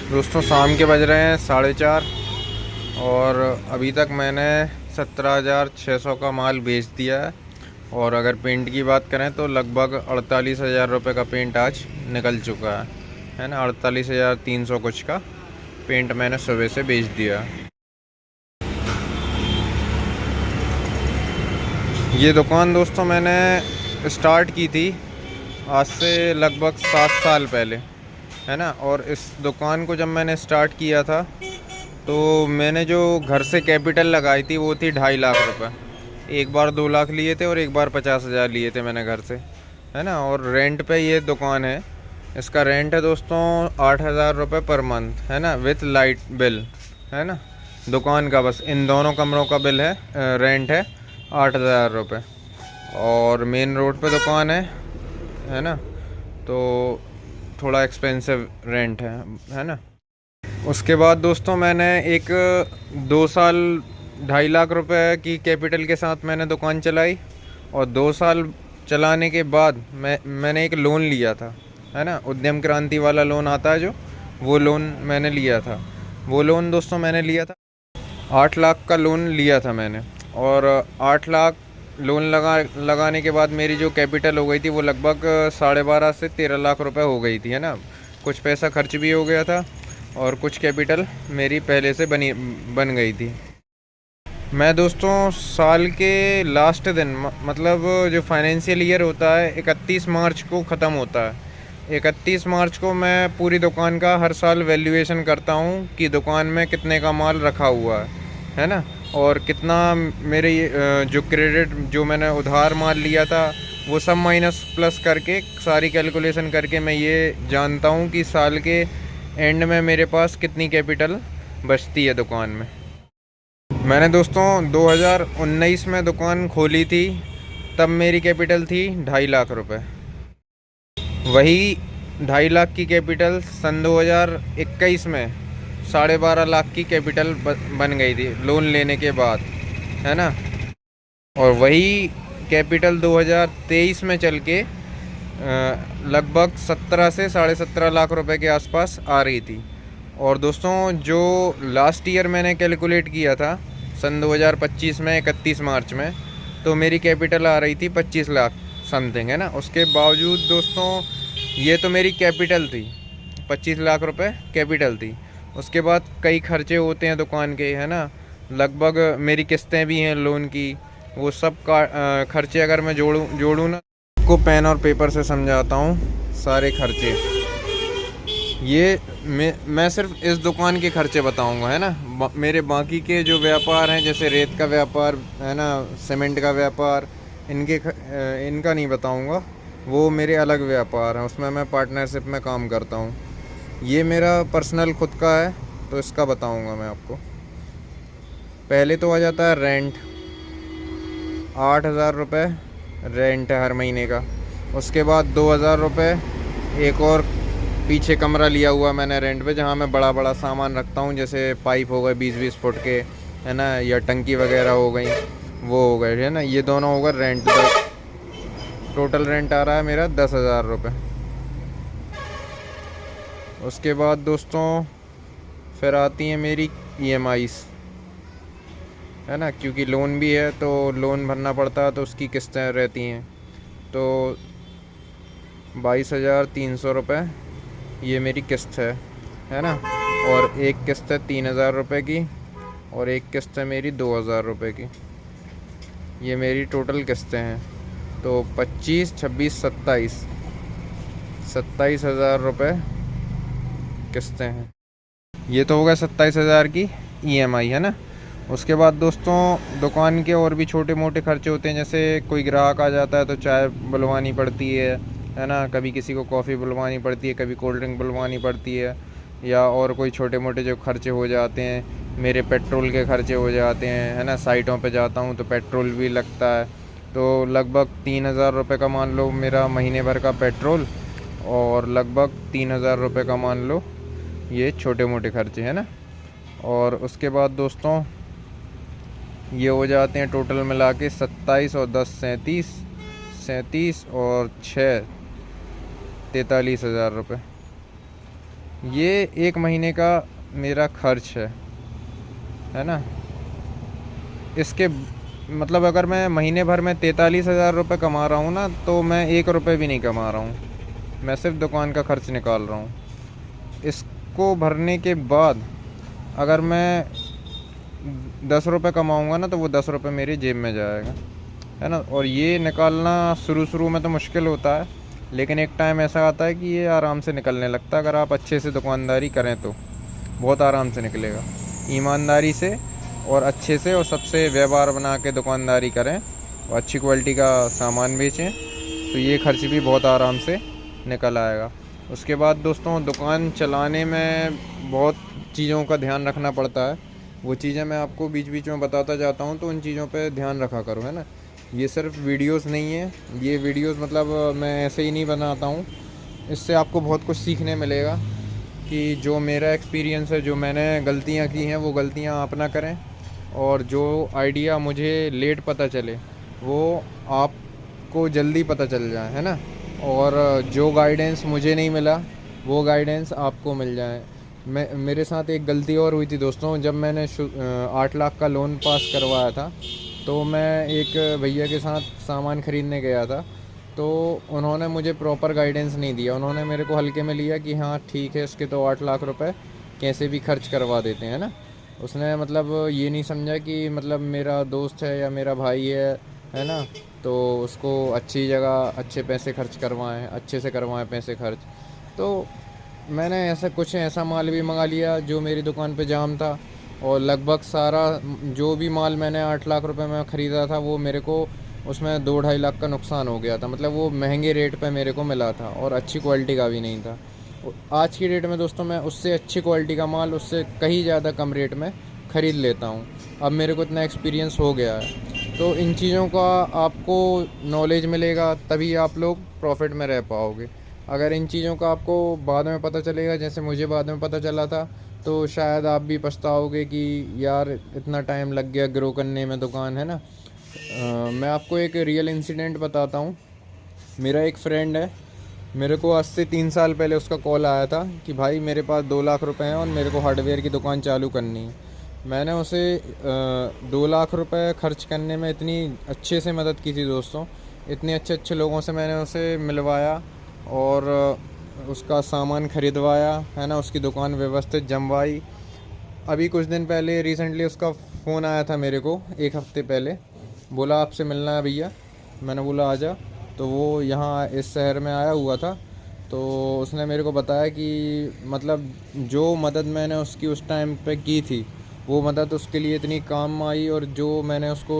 दोस्तों शाम के बज रहे हैं 4:30 और अभी तक मैंने 17,600 का माल बेच दिया है। और अगर पेंट की बात करें तो लगभग 48,000 रुपये का पेंट आज निकल चुका है ना। 48,300 कुछ का पेंट मैंने सुबह से बेच दिया। ये दुकान दोस्तों मैंने स्टार्ट की थी आज से लगभग 7 साल पहले, है ना। और इस दुकान को जब मैंने स्टार्ट किया था तो मैंने जो घर से कैपिटल लगाई थी वो थी 2.5 लाख रुपए। एक बार 2 लाख लिए थे और एक बार 50,000 लिए थे मैंने घर से, है ना। और रेंट पे ये दुकान है। इसका रेंट है दोस्तों 8,000 रुपये पर मंथ, है ना, विथ लाइट बिल, है ना। दुकान का बस इन दोनों कमरों का बिल है, रेंट है 8,000 रुपये। और मेन रोड पे दुकान है ना। तो थोड़ा एक्सपेंसिव रेंट है ना। उसके बाद दोस्तों मैंने एक 2 साल 2.5 लाख रुपए की कैपिटल के साथ मैंने दुकान चलाई। और 2 साल चलाने के बाद मैंने एक लोन लिया था, है ना। उद्यम क्रांति वाला लोन आता है जो, वो लोन मैंने लिया था। वो लोन दोस्तों मैंने लिया था 8 लाख का लोन लिया था मैंने। और 8 लाख लोन लगाने के बाद मेरी जो कैपिटल हो गई थी वो लगभग 12.5 से 13 लाख रुपए हो गई थी, है ना। कुछ पैसा खर्च भी हो गया था और कुछ कैपिटल मेरी पहले से बन गई थी। मैं दोस्तों साल के लास्ट दिन मतलब जो फाइनेंशियल ईयर होता है 31 मार्च को ख़त्म होता है। 31 मार्च को मैं पूरी दुकान का हर साल वैल्यूएशन करता हूँ कि दुकान में कितने का माल रखा हुआ है ना। और कितना मेरे जो क्रेडिट जो मैंने उधार माल लिया था वो सब माइनस प्लस करके सारी कैलकुलेशन करके मैं ये जानता हूँ कि साल के एंड में मेरे पास कितनी कैपिटल बचती है दुकान में। मैंने दोस्तों 2019 में दुकान खोली थी, तब मेरी कैपिटल थी 2.5 लाख रुपए। वही 2.5 लाख की कैपिटल सन 2021 में 12.5 लाख की कैपिटल बन गई थी लोन लेने के बाद, है ना। और वही कैपिटल 2023 में चल के लगभग 17 से 17.5 लाख रुपए के आसपास आ रही थी। और दोस्तों जो लास्ट ईयर मैंने कैलकुलेट किया था सन 2025 में 31 मार्च में, तो मेरी कैपिटल आ रही थी 25 लाख समथिंग, है ना। उसके बावजूद दोस्तों ये तो मेरी कैपिटल थी, 25 लाख रुपए कैपिटल थी। उसके बाद कई खर्चे होते हैं दुकान के, है ना। लगभग मेरी किस्तें भी हैं लोन की, वो सब का खर्चे अगर मैं जोड़ूँ ना, आपको पेन और पेपर से समझाता हूँ सारे खर्चे। ये मैं सिर्फ इस दुकान के खर्चे बताऊंगा, है ना। मेरे बाकी के जो व्यापार हैं जैसे रेत का व्यापार, है ना, सीमेंट का व्यापार, इनका नहीं बताऊंगा। वो मेरे अलग व्यापार हैं, उसमें मैं पार्टनरशिप में काम करता हूँ। ये मेरा पर्सनल खुद का है तो इसका बताऊंगा मैं आपको। पहले तो आ जाता है रेंट, 8,000 रुपये रेंट है हर महीने का। उसके बाद 2,000 रुपये एक और पीछे कमरा लिया हुआ मैंने रेंट पे, जहाँ मैं बड़ा बड़ा सामान रखता हूँ, जैसे पाइप हो गए 20-20 फुट के, है ना, या टंकी वगैरह हो गई, वो हो गए, है ना। ये दोनों हो गए रेंट पे। टोटल रेंट आ रहा है मेरा 10,000 रुपये। उसके बाद दोस्तों फिर आती हैं मेरी EMIs, है ना, क्योंकि लोन भी है तो लोन भरना पड़ता है, तो उसकी किस्तें रहती हैं। तो 22,300 रुपये ये मेरी किस्त है ना। और एक किस्त है 3,000 रुपये की और एक किस्त है मेरी 2,000 रुपये की। ये मेरी टोटल किस्तें हैं। तो 25, 26, 27,000 रुपये किस्तें हैं। ये तो हो गया 27,000 की EMI, है ना। उसके बाद दोस्तों दुकान के और भी छोटे मोटे खर्चे होते हैं, जैसे कोई ग्राहक आ जाता है तो चाय बुलवानी पड़ती है ना। कभी किसी को कॉफ़ी बुलवानी पड़ती है, कभी कोल्ड ड्रिंक बुलवानी पड़ती है, या और कोई छोटे मोटे जो खर्चे हो जाते हैं। मेरे पेट्रोल के खर्चे हो जाते हैं, है ना। साइटों पे जाता हूँ तो पेट्रोल भी लगता है। तो लगभग 3,000 रुपये का मान लो मेरा महीने भर का पेट्रोल, और लगभग 3,000 रुपये का मान लो ये छोटे मोटे खर्चे, है ना। और उसके बाद दोस्तों ये हो जाते हैं टोटल मिला के 27 और 10 37 और 6 43,000 रुपये। ये 1 महीने का मेरा खर्च है ना। इसके मतलब अगर मैं महीने भर में 43,000 रुपये कमा रहा हूँ ना, तो मैं 1 रुपये भी नहीं कमा रहा हूँ। मैं सिर्फ दुकान का खर्च निकाल रहा हूँ। इसको भरने के बाद अगर मैं 10 रुपये कमाऊँगा ना, तो वो 10 रुपये मेरी जेब में जाएगा, है ना। और ये निकालना शुरू में तो मुश्किल होता है, लेकिन एक टाइम ऐसा आता है कि ये आराम से निकलने लगता है। अगर आप अच्छे से दुकानदारी करें तो बहुत आराम से निकलेगा। ईमानदारी से और अच्छे से और सबसे व्यवहार बना के दुकानदारी करें और अच्छी क्वालिटी का सामान बेचें, तो ये खर्च भी बहुत आराम से निकल आएगा। उसके बाद दोस्तों, दुकान चलाने में बहुत चीज़ों का ध्यान रखना पड़ता है। वो चीज़ें मैं आपको बीच बीच में बताता जाता हूँ, तो उन चीज़ों पे ध्यान रखा करो, है ना। ये सिर्फ वीडियोस नहीं है, ये वीडियोस मतलब मैं ऐसे ही नहीं बनाता हूँ। इससे आपको बहुत कुछ सीखने मिलेगा कि जो मेरा एक्सपीरियंस है, जो मैंने गलतियाँ की हैं, वो गलतियाँ आप ना करें। और जो आइडिया मुझे लेट पता चले वो आपको जल्दी पता चल जाए, है ना। और जो गाइडेंस मुझे नहीं मिला वो गाइडेंस आपको मिल जाए। मेरे साथ एक गलती और हुई थी दोस्तों। जब मैंने 8 लाख का लोन पास करवाया था, तो मैं एक भैया के साथ सामान ख़रीदने गया था, तो उन्होंने मुझे प्रॉपर गाइडेंस नहीं दिया। उन्होंने मेरे को हल्के में लिया कि हाँ ठीक है, इसके तो 8 लाख रुपए कैसे भी खर्च करवा देते हैं ना। उसने मतलब ये नहीं समझा कि मतलब मेरा दोस्त है या मेरा भाई है ना, तो उसको अच्छी जगह अच्छे पैसे खर्च करवाएं, अच्छे से करवाएं पैसे खर्च। तो मैंने ऐसा माल भी मंगा लिया जो मेरी दुकान पे जाम था, और लगभग सारा जो भी माल मैंने 8 लाख रुपए में ख़रीदा था, वो मेरे को उसमें 2-2.5 लाख का नुकसान हो गया था। मतलब वो महंगे रेट पे मेरे को मिला था और अच्छी क्वालिटी का भी नहीं था। आज की डेट में दोस्तों मैं उससे अच्छी क्वालिटी का माल उससे कहीं ज़्यादा कम रेट में ख़रीद लेता हूँ। अब मेरे को इतना एक्सपीरियंस हो गया है, तो इन चीज़ों का आपको नॉलेज मिलेगा, तभी आप लोग प्रॉफिट में रह पाओगे। अगर इन चीज़ों का आपको बाद में पता चलेगा, जैसे मुझे बाद में पता चला था, तो शायद आप भी पछताओगे कि यार इतना टाइम लग गया ग्रो करने में दुकान, है ना। मैं आपको एक रियल इंसिडेंट बताता हूँ। मेरा एक फ्रेंड है, मेरे को आज से 3 साल पहले उसका कॉल आया था कि भाई मेरे पास 2 लाख रुपए हैं और मेरे को हार्डवेयर की दुकान चालू करनी है। मैंने उसे 2 लाख रुपए खर्च करने में इतनी अच्छे से मदद की थी दोस्तों। इतने अच्छे लोगों से मैंने उसे मिलवाया और उसका सामान ख़रीदवाया, है ना। उसकी दुकान व्यवस्थित जमवाई। अभी कुछ दिन पहले रिसेंटली उसका फ़ोन आया था मेरे को, 1 हफ़्ते पहले। बोला आपसे मिलना है भैया। मैंने बोला आजा। तो वो यहाँ इस शहर में आया हुआ था, तो उसने मेरे को बताया कि मतलब जो मदद मैंने उसकी उस टाइम पे की थी, वो मदद उसके लिए इतनी काम आई। और जो मैंने उसको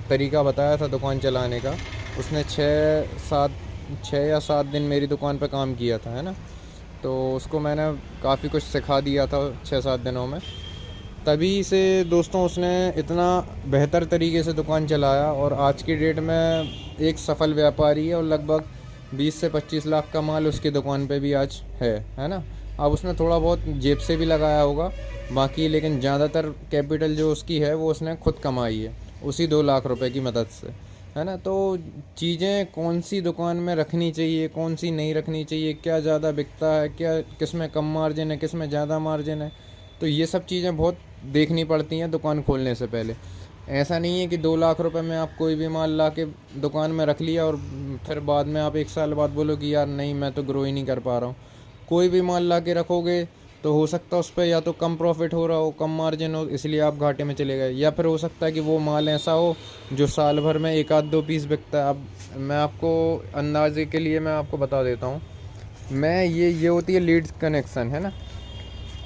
तरीका बताया था दुकान चलाने का, उसने 6 या 7 दिन मेरी दुकान पे काम किया था, है ना। तो उसको मैंने काफ़ी कुछ सिखा दिया था 6-7 दिनों में। तभी से दोस्तों उसने इतना बेहतर तरीके से दुकान चलाया और आज की डेट में एक सफल व्यापारी है और लगभग 20 से 25 लाख का माल उसकी दुकान पे भी आज है ना। अब उसने थोड़ा बहुत जेब से भी लगाया होगा बाकी, लेकिन ज़्यादातर कैपिटल जो उसकी है वो उसने खुद कमाई है उसी 2 लाख रुपए की मदद से, है ना। तो चीज़ें कौन सी दुकान में रखनी चाहिए, कौन सी नहीं रखनी चाहिए, क्या ज़्यादा बिकता है, क्या किस में कम मार्जिन है, किस में ज़्यादा मार्जिन है, तो ये सब चीज़ें बहुत देखनी पड़ती हैं दुकान खोलने से पहले। ऐसा नहीं है कि 2 लाख रुपए में आप कोई भी माल ला के दुकान में रख लिया और फिर बाद में आप 1 साल बाद बोलो कि यार नहीं मैं तो ग्रो ही नहीं कर पा रहा हूँ। कोई भी माल ला के रखोगे तो हो सकता है उस पर या तो कम प्रॉफिट हो रहा हो, कम मार्जिन हो, इसलिए आप घाटे में चले गए, या फिर हो सकता है कि वो माल ऐसा हो जो साल भर में 1-2 पीस बिकता है। अब मैं आपको अंदाजे के लिए मैं आपको बता देता हूँ। मैं ये होती है लीड्स कनेक्शन, है ना।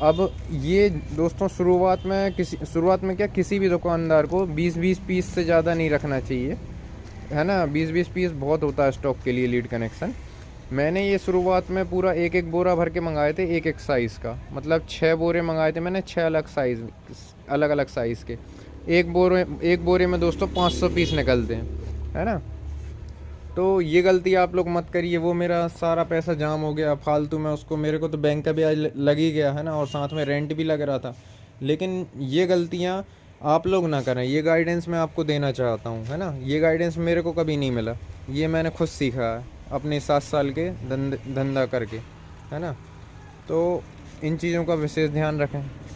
अब ये दोस्तों शुरुआत में क्या किसी भी दुकानदार को 20-20 पीस से ज़्यादा नहीं रखना चाहिए, है ना। 20-20 पीस बहुत होता है स्टॉक के लिए लीड कनेक्शन। मैंने ये शुरुआत में पूरा एक बोरा भर के मंगाए थे, एक साइज़ का, मतलब 6 बोरे मंगाए थे मैंने, 6 अलग अलग साइज़ के। एक बोरे में दोस्तों 500 पीस निकलते हैं, है ना। तो ये गलती आप लोग मत करिए। वो मेरा सारा पैसा जाम हो गया फालतू में, उसको मेरे को तो बैंक का ब्याज लग ही गया, है ना, और साथ में रेंट भी लग रहा था। लेकिन ये गलतियाँ आप लोग ना करें, ये गाइडेंस मैं आपको देना चाहता हूँ, है ना। ये गाइडेंस मेरे को कभी नहीं मिला, ये मैंने खुद सीखा है अपने 7 साल के धंधा करके, है ना। तो इन चीज़ों का विशेष ध्यान रखें।